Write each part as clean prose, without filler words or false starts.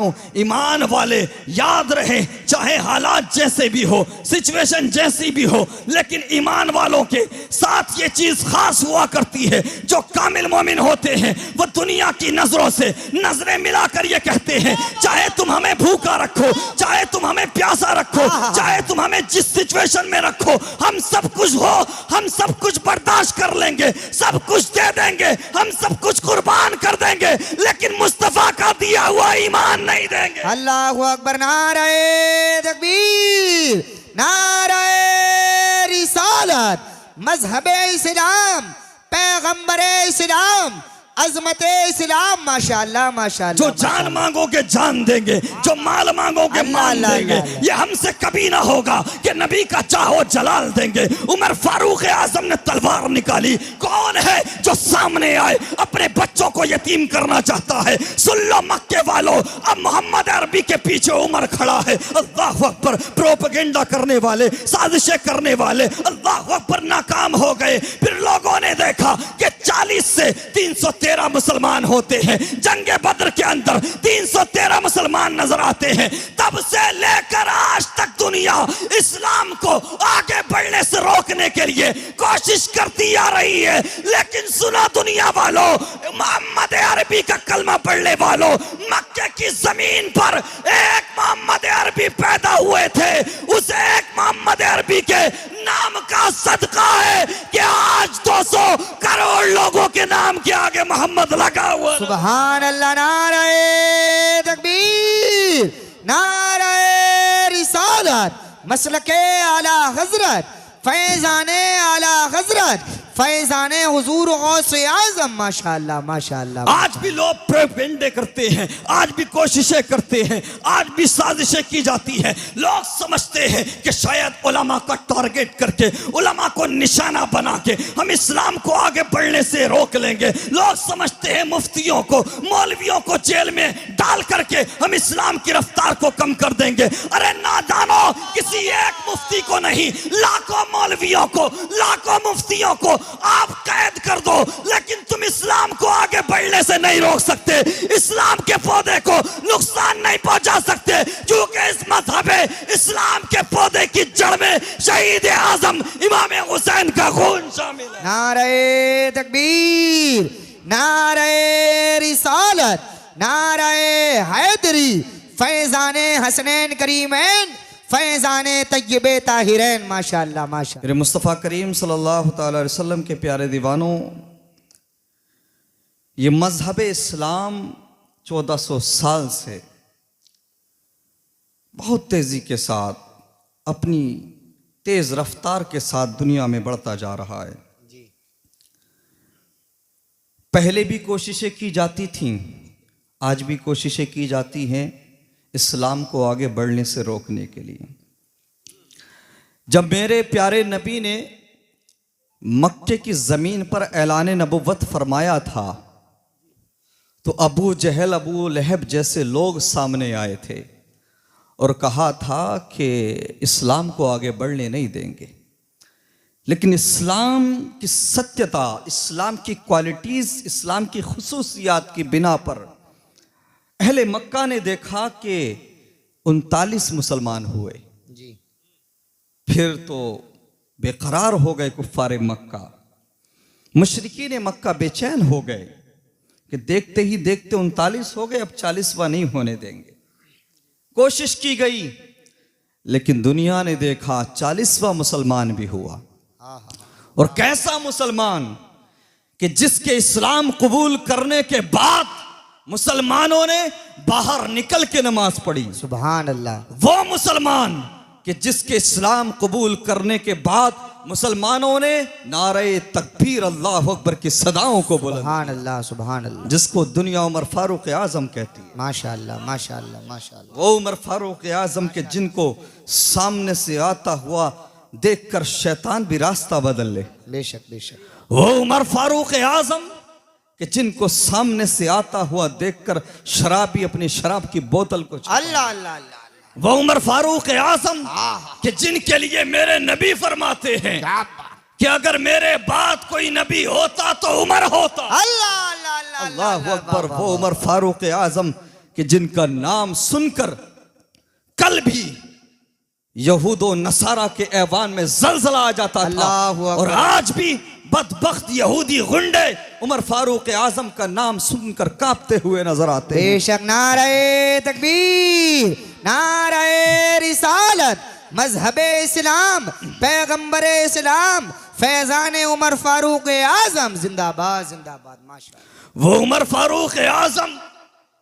हूं, ईमान वाले याद रहे, चाहे हालात जैसे भी हो, सिचुएशन जैसी भी हो, लेकिन ईमान वालों के साथ ये चीज खास हुआ करती है। जो कामिल मोमिन होते हैं वो दुनिया की नजरों से नजरें मिलाकर ये कहते हैं, चाहे तुम हमें भूखा रखो, चाहे तुम हमें प्यासा रखो, चाहे तुम हमें जिस सिचुएशन में रखो, हम सब कुछ हो, हम सब कुछ बर्दाश्त कर लेंगे, सब कुछ दे देंगे, हम सब कुछ कुर्बान कर देंगे, लेकिन मुस्तफा का दिया हुआ ईमान नहीं देंगे। अल्लाहु अकबर, नारे तकबीर, नारे रिसालत, मजहबे इस्लाम, पैगंबरे इस्लाम, अजमते इस्लाम। माशाअल्लाह माशाअल्लाह। जो जान मांगोगे जान देंगे, जो माल मांगोगे माल देंगे। ये हमसे कभी ना होगा कि नबी का चाहो जलाल देंगे। उमर फारूक आजम ने तलवार निकाली, कौन है जो सामने आए अपने बच्चों को यतीम करना चाहता है? सुन लो मक्के वालों, अब मोहम्मद अरबी के पीछे उमर खड़ा है। अल्लाह अकबर। प्रोपेगेंडा करने वाले, साजिशें करने वाले अल्लाह अकबर नाकाम हो गए। फिर लोगों ने देखा कि 40 से 313 मुसलमान होते हैं। जंगे बद्र के अंदर 313 मुसलमान नजर आते हैं। तब से लेकर आज तक दुनिया इस्लाम को आगे बढ़ने से रोकने के लिए कोशिश करती आ रही है। लेकिन सुना दुनिया वालों, मोहम्मद अरबी का कलमा पढ़ने वालों, मक्के की जमीन पर एक मोहम्मद अरबी पैदा हुए थे। उसे एक मोहम्मद अरबी के नाम का सदका है कि आज 200 करोड़ लोगों के नाम के आगे मोहम्मद लगा हुआ। सुभान अल्लाह, नारे तकबीर, नारे रिसालत, मसलके आला हजरत, फैजाने आला हजरत, फैजाने हुजूर गौसे आज़म। माशाअल्लाह माशाअल्लाह। आज भी लोग प्रोपेगेंडे करते हैं, आज भी कोशिशें करते हैं, आज भी साजिशें की जाती है। लोग समझते हैं कि शायद उलमा का टारगेट करके, उलमा को निशाना बना के हम इस्लाम को आगे बढ़ने से रोक लेंगे। लोग समझते हैं मुफ्तियों को, मौलवियों को जेल में डाल करके हम इस्लाम की रफ्तार को कम कर देंगे। अरे नादानो, किसी एक मुफ्ती को नहीं, लाखों मौलवियों को, लाखों मुफ्तियों को आप कैद कर दो, लेकिन तुम इस्लाम को आगे बढ़ने से नहीं रोक सकते। इस्लाम के पौधे को नुकसान नहीं पहुंचा सकते, क्योंकि इस मजहबे इस्लाम के पौधे की जड़ में शहीद आजम इमाम हुसैन का खून शामिल है। नारे तकबीर, नारे रिसालत, नारे हैदरी, फैजाने हसनैन करीमैन, फैजाने तय्यबे ताहिरैन। माशाअल्लाह माशाअल्लाह। मेरे मुस्तफ़ा करीम सल्लल्लाहु अलैहि वसल्लम के प्यारे दीवानों, ये मजहब इस्लाम 1400 साल से बहुत तेजी के साथ, अपनी तेज रफ्तार के साथ दुनिया में बढ़ता जा रहा है। पहले भी कोशिशें की जाती थीं, आज भी कोशिशें की जाती हैं इस्लाम को आगे बढ़ने से रोकने के लिए। जब मेरे प्यारे नबी ने मक्के की ज़मीन पर ऐलान नबुव्वत फरमाया था, तो अबू जहल, अबू लहब जैसे लोग सामने आए थे और कहा था कि इस्लाम को आगे बढ़ने नहीं देंगे। लेकिन इस्लाम की सत्यता, इस्लाम की क्वालिटीज़, इस्लाम की खुसूसियात की बिना पर अहले मक्का ने देखा कि 39 मुसलमान हुए। जी। फिर तो बेकरार हो गए कुफ्फारे मक्का, मुशरिकीन मक्का बेचैन हो गए कि देखते ही देखते 39 हो गए, अब 40वां नहीं होने देंगे। कोशिश की गई, लेकिन दुनिया ने देखा 40वां मुसलमान भी हुआ। और कैसा मुसलमान कि जिसके इस्लाम कबूल करने के बाद मुसलमानों ने बाहर निकल के नमाज पढ़ी। सुभान अल्लाह। वो मुसलमान कि जिसके इस्लाम कबूल करने के बाद मुसलमानों ने नारे तकबीर अल्लाह अकबर की सदाओं को बोला। सुभान अल्लाह सुभान अल्लाह। जिसको दुनिया उमर फारूक आजम कहती है। माशाअल्लाह माशाअल्लाह माशाअल्लाह। वो उमर फारूक आजम के जिनको सामने से आता हुआ देखकर शैतान भी रास्ता बदल ले। बेशक बेशक। वो उमर फारूक आजम कि जिनको सामने से आता हुआ देखकर शराबी अपनी शराब की बोतल को अल्लाह अल्लाह अल्लाह। वो उमर फारूक आजम कि जिनके लिए मेरे नबी फरमाते हैं कि अगर मेरे बाद कोई नबी होता तो उमर होता। अल्लाह अल्लाह अल्लाह अल्लाह अकबर। वो उमर फारूक आजम कि जिनका नाम सुनकर कल भी यहूदो नसारा के ऐवान में जलजला आ जाता था, अल्लाहु अकबर। और आज भी बदबख्त यहूदी गुंडे उमर फारूक आजम का नाम सुनकर कांपते हुए नजर आते हैं। बेशक नारे तकबीर, नारे रिसालत, मजहबे इस्लाम, पैगंबरे इस्लाम, फैजान उमर फारूक आजम जिंदाबाद जिंदाबाद। माशाअल्लाह। वो उमर फारूक आजम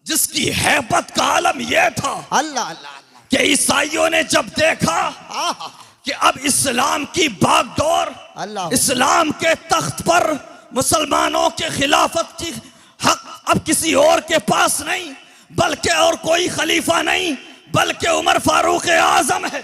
जिसकी हैबत का आलम यह था अल्लाह अल्लाह कि ईसाइयों ने जब देखा अल्लाह। कि अब इस्लाम की बागडोर, अल्लाह। इस्लाम के तख्त पर मुसलमानों के खिलाफत की हक अब किसी और के पास नहीं, बल्कि और कोई खलीफा नहीं, बल्कि उमर फारूक आजम है।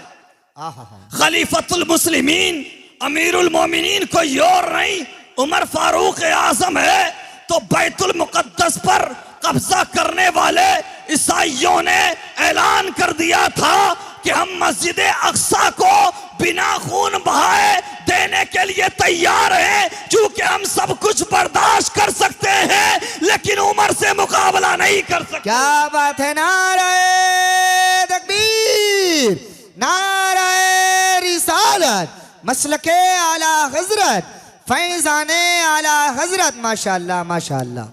खलीफतुल मुस्लिमीन, अमीरुल मोमिनीन कोई और नहीं, उमर फारूक आजम है। तो बैतुल मुकद्दस पर कब्जा करने वाले ईसाइयों ने ऐलान कर दिया था कि हम मस्जिद अक्सा को बिना खून बहाए देने के लिए तैयार हैं, क्योंकि हम सब कुछ बर्दाश्त कर सकते हैं लेकिन उमर से मुकाबला नहीं कर सकते। क्या बात है। नारे तकबीर, नारे रिसालत, मसलके आला हजरत, फैजाने आला हजरत। माशाअल्लाह माशाअल्लाह।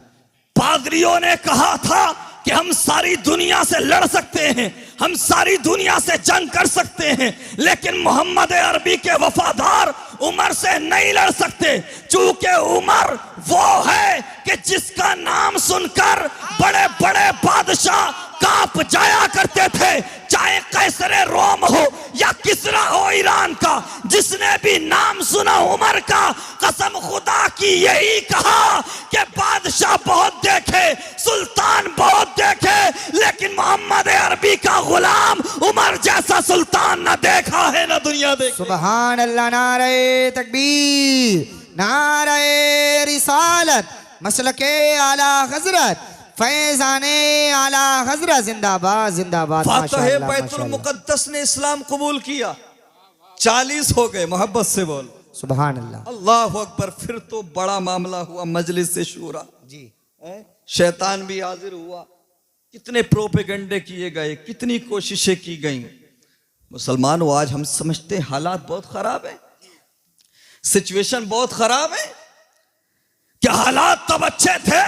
पादरियों ने कहा था कि हम सारी दुनिया से लड़ सकते हैं, हम सारी दुनिया से जंग कर सकते हैं, लेकिन मोहम्मद अरबी के वफादार उमर से नहीं लड़ सकते, क्योंकि उमर वो है कि जिसका नाम सुनकर बड़े बड़े बादशाह कांप जाया करते थे, चाहे कैसरे रोम हो या किसरा हो ईरान का। जिसने भी नाम सुना उमर का, कसम खुदा की यही कहा कि बादशाह बहुत देखे, सुल्तान बहुत देखे, लेकिन मोहम्मद अरबी का गुलाम उमर जैसा सुल्तान न देखा है न दुनिया देखी। सुभान अल्लाह। नारे तकबीर, नारे रिसालत, मसलके आला हजरत, फैजाने आला हजरत जिंदाबाद जिंदाबाद। फातह माशाअल्लाह, बैतुल माशाअल्लाह। मुकद्दस ने इस्लाम कबूल किया, 40 हो गए। मोहब्बत से बोल सुभान अल्लाह। अल्लाह अकबर। फिर तो बड़ा मामला हुआ मजलिस से शूरा जी। शैतान भी हाजिर हुआ, कितने प्रोपेगंडे किए गए, कितनी कोशिशें की गई। मुसलमानों, आज हम समझते हैं हालात बहुत खराब है, सिचुएशन बहुत खराब है। क्या हालात तब अच्छे थे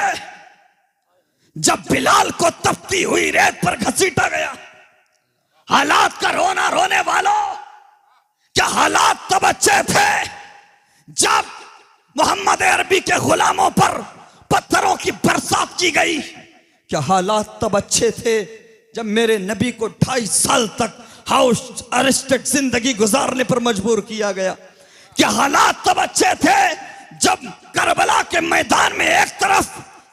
जब बिलाल को तपती हुई रेत पर घसीटा गया। हालात का रोना रोने वालों, क्या हालात तब अच्छे थे जब मोहम्मद अरबी के गुलामों पर पत्थरों की बरसात की गई। क्या हालात तब अच्छे थे जब मेरे नबी को 2.5 साल तक हाउस अरेस्टेड जिंदगी गुजारने पर मजबूर किया गया। क्या हालात तब अच्छे थे जब करबला के मैदान में एक तरफ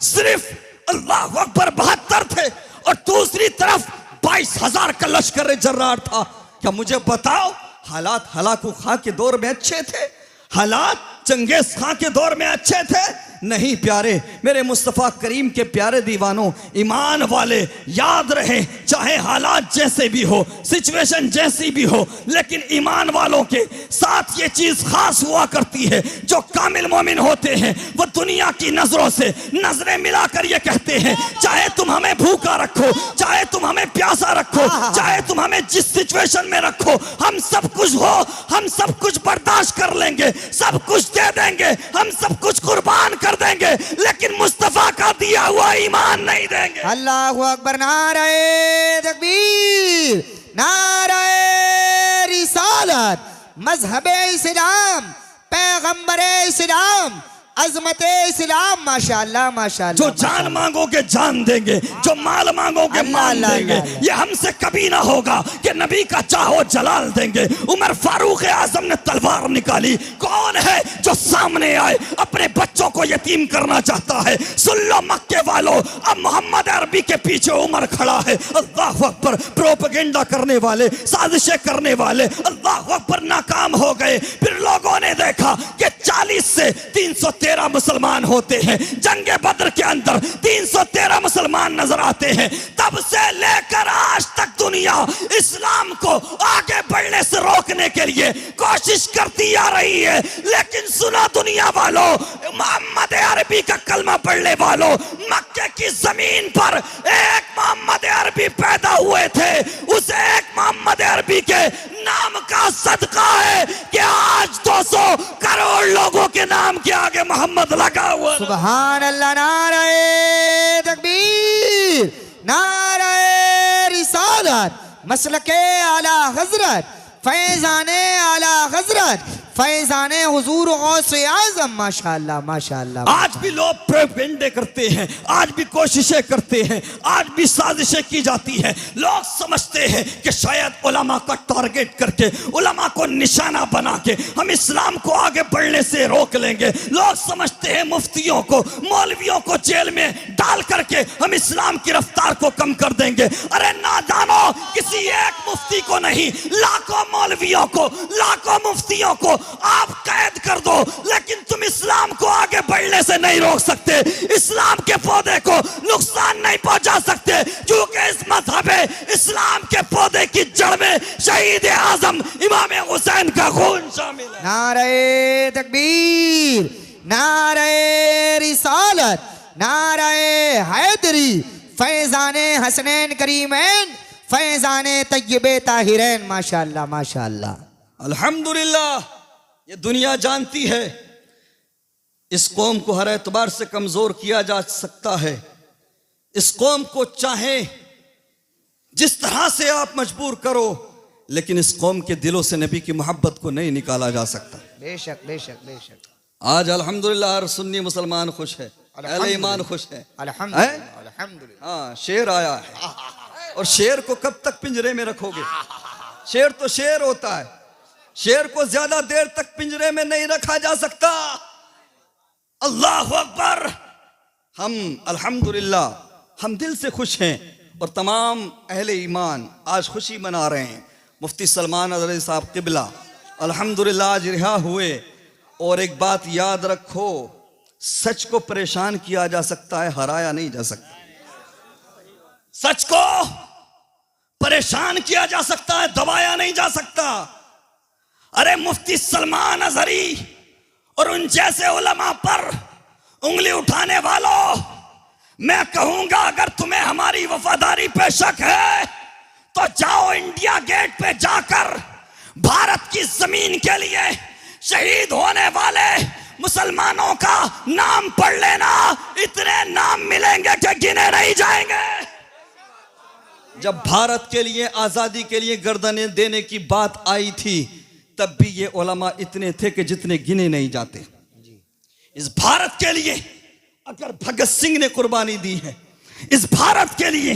सिर्फ अल्लाह अकबर 72 थे और दूसरी तरफ 22,000 का लश्कर जर्रार था। क्या मुझे बताओ, हालात हलाकू खां के दौर में अच्छे थे? हालात चंगेज खां के दौर में अच्छे थे? नहीं प्यारे, मेरे मुस्तफ़ा करीम के प्यारे दीवानों, ईमान वाले याद रहे, चाहे हालात जैसे भी हो, सिचुएशन जैसी भी हो, लेकिन ईमान वालों के साथ ये चीज खास हुआ करती है। जो कामिल मोमिन होते हैं वो दुनिया की नजरों से नजरें मिलाकर ये कहते हैं, चाहे तुम हमें भूखा रखो, चाहे तुम हमें प्यासा रखो, चाहे तुम हमें जिस सिचुएशन में रखो, हम सब कुछ हो, हम सब कुछ बर्दाश्त कर लेंगे, सब कुछ दे देंगे, हम सब कुछ कुर्बान कर देंगे, लेकिन मुस्तफा का दिया हुआ ईमान नहीं देंगे। अल्लाहु अकबर। नारे तकबीर, नारे रिसालत, मजहबे इस्लाम, पैगंबरे इस्लाम, अजमते इस्लाम। माशाअल्लाह माशाअल्लाह। जो जान मांगोगे जान देंगे, जो माल मांगोगे माल देंगे। ये हमसे कभी ना होगा कि नबी का चाहो जलाल देंगे। उमर फारूक आजम ने तलवार निकाली। कौन है जो सामने आए अपने बच्चों को यतीम करना चाहता है? सुन लो मक्के वालों, अब मोहम्मद अरबी के पीछे उमर खड़ा है। अल्लाह अकबर। प्रोपेगेंडा करने वाले, साजिशें करने वाले अल्लाह अकबर नाकाम हो गए। फिर लोगों ने देखा कि 40 से 313 मुसलमान होते हैं। जंगे बद्र के अंदर 313 मुसलमान नजर आते हैं। तब से लेकर आज तक दुनिया इस्लाम को आगे बढ़ने से रोकने रोकने के लिए कोशिश करती आ रही है। लेकिन सुना दुनिया वालों, मोहम्मद अरबी का कलमा पढ़ने वालों, मक्के की जमीन पर एक मोहम्मद अरबी पैदा हुए थे। उस एक मोहम्मद अरबी के नाम का सदका है कि आज 200 करोड़ लोगों के नाम के आगे मोहम्मद लगा हुआ। सुभान अल्लाह, नारे तकबीर, नारे रिसालत, मसलके आला हजरत, फैजाने आला हजरत, फैजाने हुजूर गौसे आज़म। माशाअल्लाह माशाअल्लाह। आज भी लोग प्रोपेगेंडे करते हैं, आज भी कोशिशें करते हैं, आज भी साजिशें की जाती हैं। लोग समझते हैं कि शायद उलमा का टारगेट करके, उलमा को निशाना बना के हम इस्लाम को आगे बढ़ने से रोक लेंगे। लोग समझते हैं मुफ्तियों को, मौलवियों को जेल में डाल करके हम इस्लाम की रफ्तार को कम कर देंगे। अरे नादानो, किसी एक मुफ्ती को नहीं, लाखों मौलवियों को, लाखों मुफ्तियों को आप कैद कर दो, लेकिन तुम इस्लाम को आगे बढ़ने से नहीं रोक सकते। इस्लाम के पौधे को नुकसान नहीं पहुंचा सकते, क्योंकि इस मजहब इस्लाम के पौधे की जड़ में शहीद आजम इमाम हुसैन का खून शामिल है। नारे तकबीर, नारे रिसालत, नारे हैदरी, फैजाने हसनैन करीमैन, फैजाने तय्यबे ताहिरैन। माशाअल्लाह माशाअल्लाह। अल्हम्दुलिल्लाह, ये दुनिया जानती है इस कौम को हर एतबार से कमजोर किया जा सकता है। इस कौम को चाहे जिस तरह से आप मजबूर करो, लेकिन इस कौम के दिलों से नबी की मोहब्बत को नहीं निकाला जा सकता। बेशक बेशक बेशक। आज अल्हम्दुलिल्लाह हर सुन्नी मुसलमान खुश है, अहले ईमान खुश है। अल्हम्दुलिल्लाह अल्हम्दुलिल्लाह। हाँ, शेर आया है, और शेर को कब तक पिंजरे में रखोगे? शेर तो शेर होता है, शेर को ज्यादा देर तक पिंजरे में नहीं रखा जा सकता। अल्लाह अकबर। हम अल्हम्दुलिल्लाह हम दिल से खुश हैं, और तमाम अहले ईमान आज खुशी मना रहे हैं। मुफ्ती सलमान अज़हरी साहब क़िबला अल्हम्दुलिल्लाह आज रिहा हुए। और एक बात याद रखो, सच को परेशान किया जा सकता है, हराया नहीं जा सकता। सच को परेशान किया जा सकता है, दबाया नहीं जा सकता। अरे मुफ्ती सलमान अज़हरी और उन जैसे उलमा पर उंगली उठाने वालों, मैं कहूंगा अगर तुम्हें हमारी वफादारी पे शक है तो जाओ इंडिया गेट पे जाकर भारत की जमीन के लिए शहीद होने वाले मुसलमानों का नाम पढ़ लेना। इतने नाम मिलेंगे कि गिने नहीं जाएंगे। जब भारत के लिए, आजादी के लिए गर्दनें देने की बात आई थी, तब भी ये उलमा इतने थे कि जितने गिने नहीं जाते। इस भारत के लिए अगर भगत सिंह ने कुर्बानी दी है, इस भारत के लिए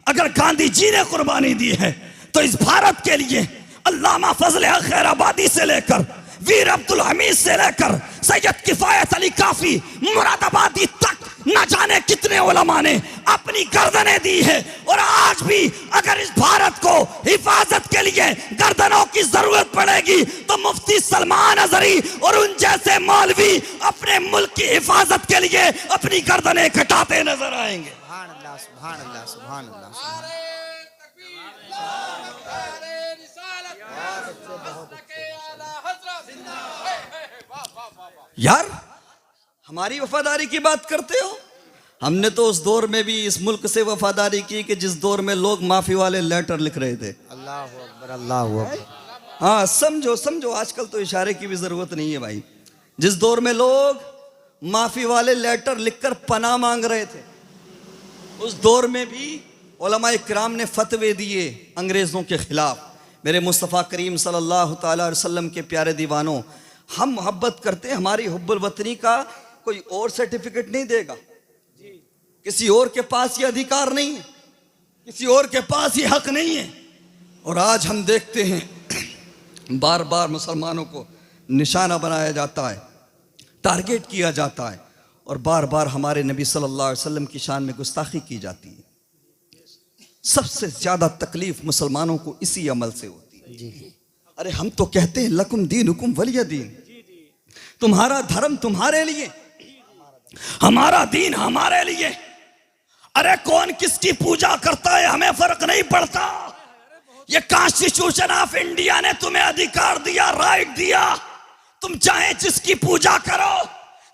अगर गांधी जी ने कुर्बानी दी है, तो इस भारत के लिए अल्लामा फजल हक खैराबादी से लेकर वीर अब्दुल हमीद से लेकर सैयद किफायत अली काफी मुरादाबादी तक न जाने कितने उलमा ने अपनी गर्दनें दी है। और आज भी अगर इस भारत को हिफाजत के लिए गर्दनों की जरूरत पड़ेगी तो मुफ्ती सलमान अज़हरी और उन जैसे मौलवी अपने मुल्क की हिफाजत के लिए अपनी गर्दनें कटाते नजर आएंगे। सुभान अल्लाह सुभान अल्लाह सुभान अल्लाह। यार, हमारी वफादारी की बात करते हो। हमने तो उस दौर में भी इस मुल्क से वफादारी की कि जिस दौर में लोग माफी वाले लेटर लिख रहे थे। अल्लाह अकबर अल्लाह अकबर। हाँ, समझो समझो, आजकल तो इशारे की भी जरूरत नहीं है भाई। जिस दौर में लोग माफी वाले लेटर लिखकर पनाह मांग रहे थे, उस दौर में भी उलमाए किराम ने फतवे दिए अंग्रेजों के खिलाफ। मेरे मुस्तफ़ा करीम सल्लल्लाहु ताला अलैहि वसल्लम के प्यारे दीवानों, हम मोहब्बत करते हैं, हमारी हुब्बुल वतनी का कोई और सर्टिफिकेट नहीं देगा। किसी और के पास ये अधिकार नहीं है, किसी और के पास ये हक नहीं है। और आज हम देखते हैं बार बार मुसलमानों को निशाना बनाया जाता है, टारगेट किया जाता है, और बार बार हमारे नबी सल्लल्लाहु अलैहि वसल्लम की शान में गुस्ताखी की जाती है। सबसे ज्यादा तकलीफ मुसलमानों को इसी अमल से होती है। जी। अरे हम तो कहते हैं लकुम दीन हुकुम वलिय दीन, तुम्हारा धर्म तुम्हारे लिए, हमारा दीन हमारे लिए। अरे कौन किसकी पूजा करता है हमें फर्क नहीं पड़ता। ये कॉन्स्टिट्यूशन ऑफ इंडिया ने तुम्हें अधिकार दिया, राइट दिया। तुम चाहे जिसकी पूजा करो,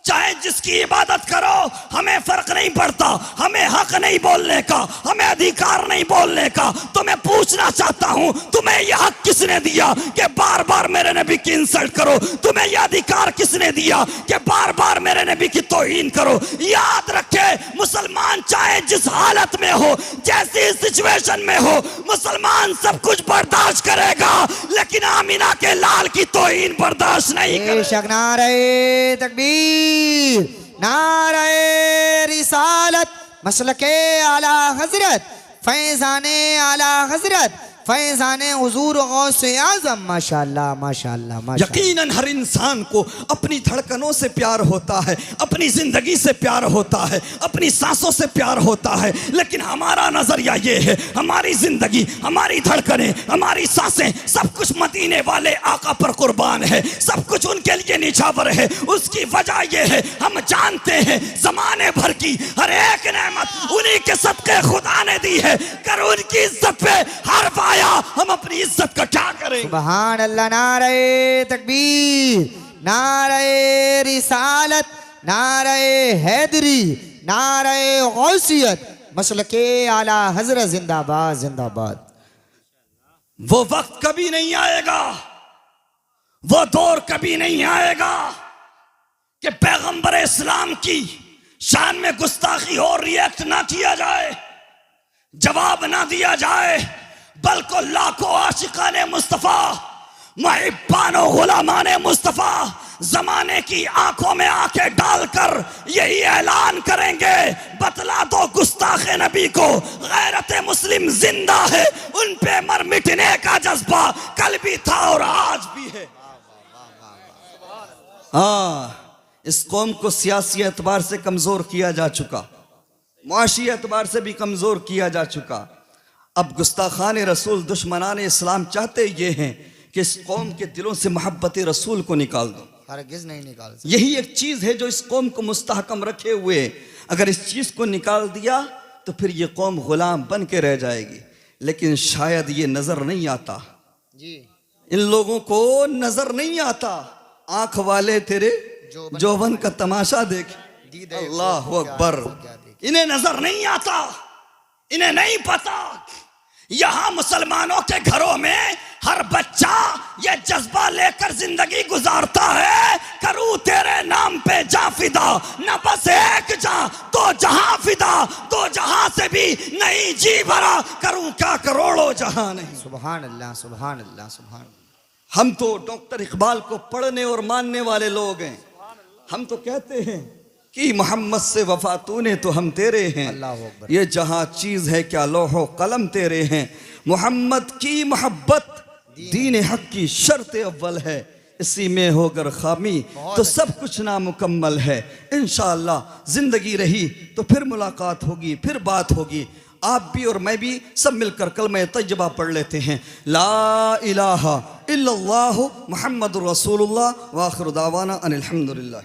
चाहे जिसकी इबादत करो, हमें फर्क नहीं पड़ता। हमें हक नहीं बोलने का, हमें अधिकार नहीं बोलने का। तो मैं पूछना चाहता हूं, तुम्हें यह हक किसने दिया कि बार बार मेरे नबी की इंसल्ट करो? तुम्हें यह अधिकार किसने दिया कि बार बार मेरे नबी की तौहीन करो? याद रखे, मुसलमान चाहे जिस हालत में हो, जैसी सिचुएशन में हो, मुसलमान सब कुछ बर्दाश्त करेगा, लेकिन आमीना के लाल की तौहीन बर्दाश्त नहीं करेगा। बेशक नारे तकबीर, नारे रिसालत, मसलके आला हजरत, फैजाने आला हजरत, फैजाने हुजूर गौसे आजम। माशाअल्लाह माशाअल्लाह माशाअल्लाह। यकीनन हर इंसान को अपनी धड़कनों से प्यार होता है, अपनी जिंदगी से प्यार होता है, अपनी सांसों से प्यार होता है, लेकिन हमारा नजरिया ये है, हमारी जिंदगी, हमारी धड़कनें, हमारी सांसें, सब कुछ मदीने वाले आका पर कुर्बान है, सब कुछ उनके लिए निछावर है। उसकी वजह ये है, हम जानते हैं जमाने भर की हर एक नेमत उन्हीं के सदके खुदा ने दी है। कर उनकी इज्जत पे हर आया, हम अपनी इज्जत का क्या करें? सुभान अल्लाह, नारे तकबीर, नारे रिसालत, नारे हैदरी, नारे गौसियत, मसलके आला हजरत जिंदाबाद जिंदाबाद। वो वक्त कभी नहीं आएगा, वो दौर कभी नहीं आएगा कि पैगंबर इस्लाम की शान में गुस्ताखी हो, रिएक्ट ना किया जाए, जवाब ना दिया जाए, बल्कि लाखों आशिकाने मुस्तफा, मुहिब्बानो गुलामाने मुस्तफा जमाने की आंखों में आंखें डालकर यही ऐलान करेंगे, बतला दो गुस्ताखे नबी को गैरत मुस्लिम जिंदा है, उन पे मर मिटने का जज्बा कल भी था और आज भी है। हाँ, इस कौम को सियासी एतबार से कमजोर किया जा चुका, मुआशी एतबार से भी कमजोर किया जा चुका। अब गुस्ताखान रसूल, दुश्मनान इस्लाम चाहते ये हैं कि इस कौम के दिलों से मोहब्बत रसूल को निकाल दो। हरगिज़ नहीं निकाल सकते। यही एक चीज है जो इस कौम को मुस्तहकम रखे हुए। अगर इस चीज को निकाल दिया तो फिर ये कौम गुलाम बन के रह जाएगी। लेकिन शायद ये नजर नहीं आता जी, इन लोगों को नजर नहीं आता। आंख वाले तेरे जौवन का तमाशा देख, अल्लाह अकबर, इन्हें नजर नहीं आता, इन्हें नहीं पता। यहां मुसलमानों के घरों में हर बच्चा ये जज्बा लेकर जिंदगी गुजारता है, करूं तेरे नाम पे जा फिदा, न बस एक जा दो जहां फिदा, दो जहां से भी नहीं जी भरा, करूं क्या करोड़ों जहां नहीं। सुभान अल्लाह सुभान अल्लाह सुभान। हम तो डॉक्टर इकबाल को पढ़ने और मानने वाले लोग हैं। हम तो कहते हैं कि मोहम्मद से वफा तूने तो हम तेरे हैं, ये जहां चीज है क्या लौहो कलम तेरे हैं। मोहम्मद की मोहब्बत दीन हक की शर्त अव्वल है, इसी में होकर खामी तो सब कुछ नामुकम्मल है। इंशाअल्लाह जिंदगी रही तो फिर मुलाकात होगी, फिर बात होगी। आप भी और मैं भी सब मिलकर कलमा तैयबा पढ़ लेते हैं, ला इलाहा इल्लल्लाहु मुहम्मदुर रसूलुल्लाह व आखिरु दावाना अनिल हम्दुलिल्लाह।